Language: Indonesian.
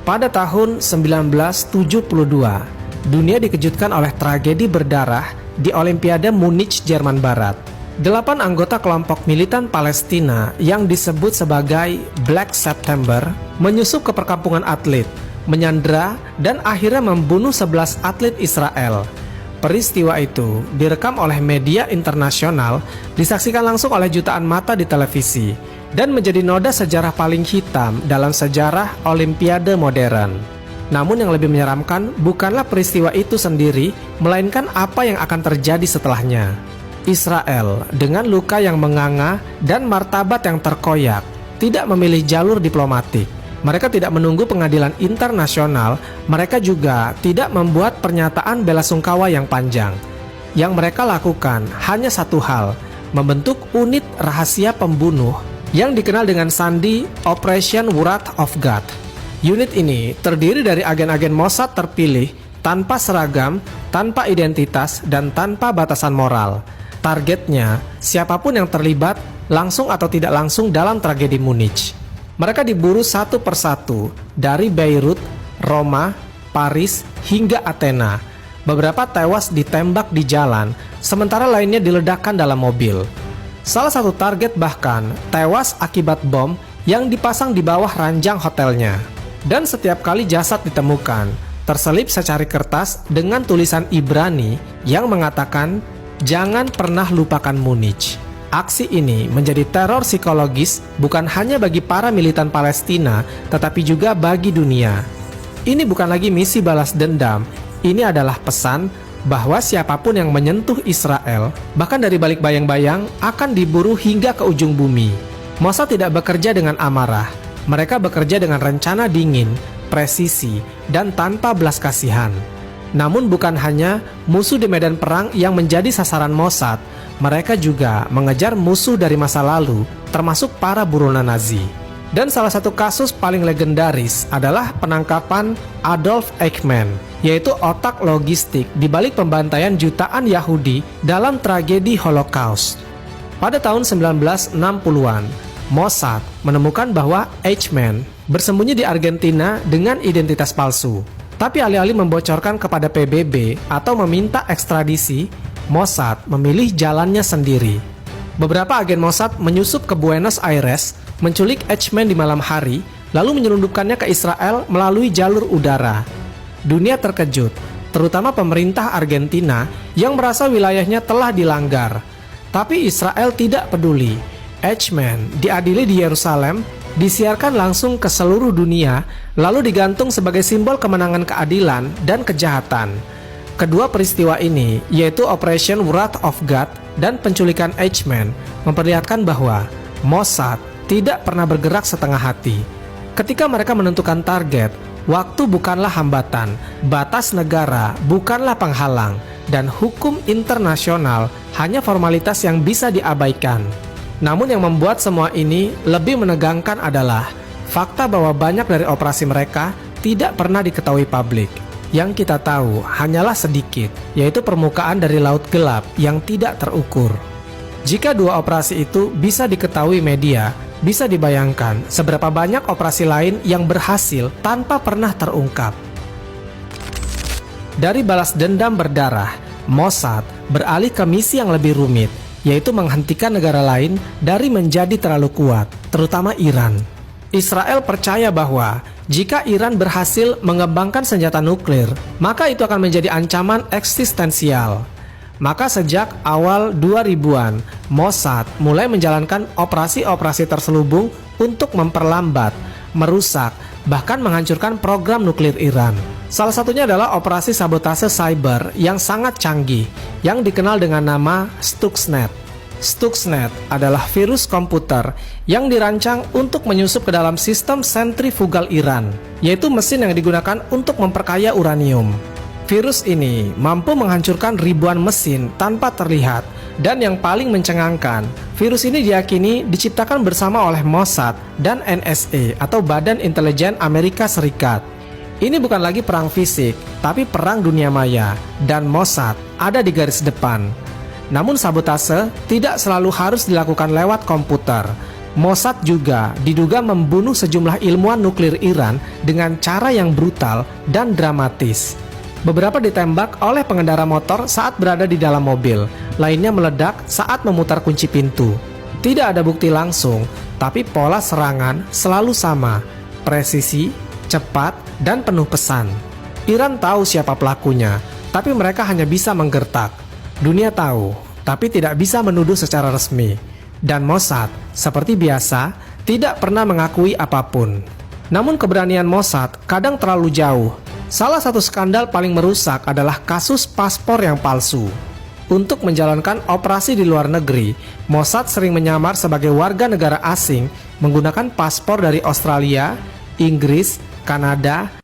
Pada tahun 1972, dunia dikejutkan oleh tragedi berdarah di Olimpiade Munich, Jerman Barat. 8 anggota kelompok militan Palestina yang disebut sebagai Black September menyusup ke perkampungan atlet, menyandera, dan akhirnya membunuh 11 atlet Israel. Peristiwa itu direkam oleh media internasional, disaksikan langsung oleh jutaan mata di televisi, dan menjadi noda sejarah paling hitam dalam sejarah Olimpiade modern. Namun yang lebih menyeramkan bukanlah peristiwa itu sendiri, melainkan apa yang akan terjadi setelahnya. Israel dengan luka yang menganga dan martabat yang terkoyak tidak memilih jalur diplomatik. Mereka tidak menunggu pengadilan internasional, mereka juga tidak membuat pernyataan belasungkawa yang panjang. Yang mereka lakukan hanya satu hal, membentuk unit rahasia pembunuh yang dikenal dengan sandi Operation Wrath of God. Unit ini terdiri dari agen-agen Mossad terpilih, tanpa seragam, tanpa identitas, dan tanpa batasan moral. Targetnya, siapapun yang terlibat, langsung atau tidak langsung dalam tragedi Munich. Mereka diburu satu persatu, dari Beirut, Roma, Paris, hingga Athena. Beberapa tewas ditembak di jalan, sementara lainnya diledakkan dalam mobil. Salah satu target bahkan tewas akibat bom yang dipasang di bawah ranjang hotelnya. Dan setiap kali jasad ditemukan, terselip secari kertas dengan tulisan Ibrani yang mengatakan, "Jangan pernah lupakan Munich." Aksi ini menjadi teror psikologis bukan hanya bagi para militan Palestina, tetapi juga bagi dunia. Ini bukan lagi misi balas dendam, ini adalah pesan bahwa siapapun yang menyentuh Israel, bahkan dari balik bayang-bayang, akan diburu hingga ke ujung bumi. Mossad tidak bekerja dengan amarah, mereka bekerja dengan rencana dingin, presisi, dan tanpa belas kasihan. Namun bukan hanya musuh di medan perang yang menjadi sasaran Mossad, mereka juga mengejar musuh dari masa lalu, termasuk para buronan Nazi. Dan salah satu kasus paling legendaris adalah penangkapan Adolf Eichmann, yaitu otak logistik di balik pembantaian jutaan Yahudi dalam tragedi Holocaust. Pada tahun 1960-an, Mossad menemukan bahwa Eichmann bersembunyi di Argentina dengan identitas palsu. Tapi alih-alih membocorkan kepada PBB atau meminta ekstradisi, Mossad memilih jalannya sendiri. Beberapa agen Mossad menyusup ke Buenos Aires, menculik Eichmann di malam hari, lalu menyelundupkannya ke Israel melalui jalur udara. Dunia terkejut, terutama pemerintah Argentina yang merasa wilayahnya telah dilanggar. Tapi Israel tidak peduli. Eichmann diadili di Yerusalem, disiarkan langsung ke seluruh dunia, lalu digantung sebagai simbol kemenangan keadilan dan kejahatan. Kedua peristiwa ini, yaitu Operation Wrath of God dan penculikan Eichmann, memperlihatkan bahwa Mossad tidak pernah bergerak setengah hati. Ketika mereka menentukan target, waktu bukanlah hambatan, batas negara bukanlah penghalang, dan hukum internasional hanya formalitas yang bisa diabaikan. Namun yang membuat semua ini lebih menegangkan adalah fakta bahwa banyak dari operasi mereka tidak pernah diketahui publik. Yang kita tahu hanyalah sedikit, yaitu permukaan dari laut gelap yang tidak terukur. Jika dua operasi itu bisa diketahui media, bisa dibayangkan seberapa banyak operasi lain yang berhasil tanpa pernah terungkap. Dari balas dendam berdarah, Mossad beralih ke misi yang lebih rumit, yaitu menghentikan negara lain dari menjadi terlalu kuat, terutama Iran. Israel percaya bahwa jika Iran berhasil mengembangkan senjata nuklir, maka itu akan menjadi ancaman eksistensial. Maka sejak awal 2000-an, Mossad mulai menjalankan operasi-operasi terselubung untuk memperlambat, merusak, bahkan menghancurkan program nuklir Iran. Salah satunya adalah operasi sabotase cyber yang sangat canggih, yang dikenal dengan nama Stuxnet. Stuxnet adalah virus komputer yang dirancang untuk menyusup ke dalam sistem sentrifugal Iran, yaitu mesin yang digunakan untuk memperkaya uranium. Virus ini mampu menghancurkan ribuan mesin tanpa terlihat, dan yang paling mencengangkan, virus ini diyakini diciptakan bersama oleh Mossad dan NSA atau Badan Intelijen Amerika Serikat. Ini bukan lagi perang fisik, tapi perang dunia maya, dan Mossad ada di garis depan. Namun sabotase tidak selalu harus dilakukan lewat komputer. Mossad juga diduga membunuh sejumlah ilmuwan nuklir Iran dengan cara yang brutal dan dramatis. Beberapa ditembak oleh pengendara motor saat berada di dalam mobil, lainnya meledak saat memutar kunci pintu. Tidak ada bukti langsung, tapi pola serangan selalu sama, presisi, cepat, dan penuh pesan. Iran tahu siapa pelakunya, tapi mereka hanya bisa menggertak. Dunia tahu, tapi tidak bisa menuduh secara resmi. Dan Mossad, seperti biasa, tidak pernah mengakui apapun. Namun keberanian Mossad kadang terlalu jauh. Salah satu skandal paling merusak adalah kasus paspor yang palsu. Untuk menjalankan operasi di luar negeri, Mossad sering menyamar sebagai warga negara asing menggunakan paspor dari Australia, Inggris, Kanada,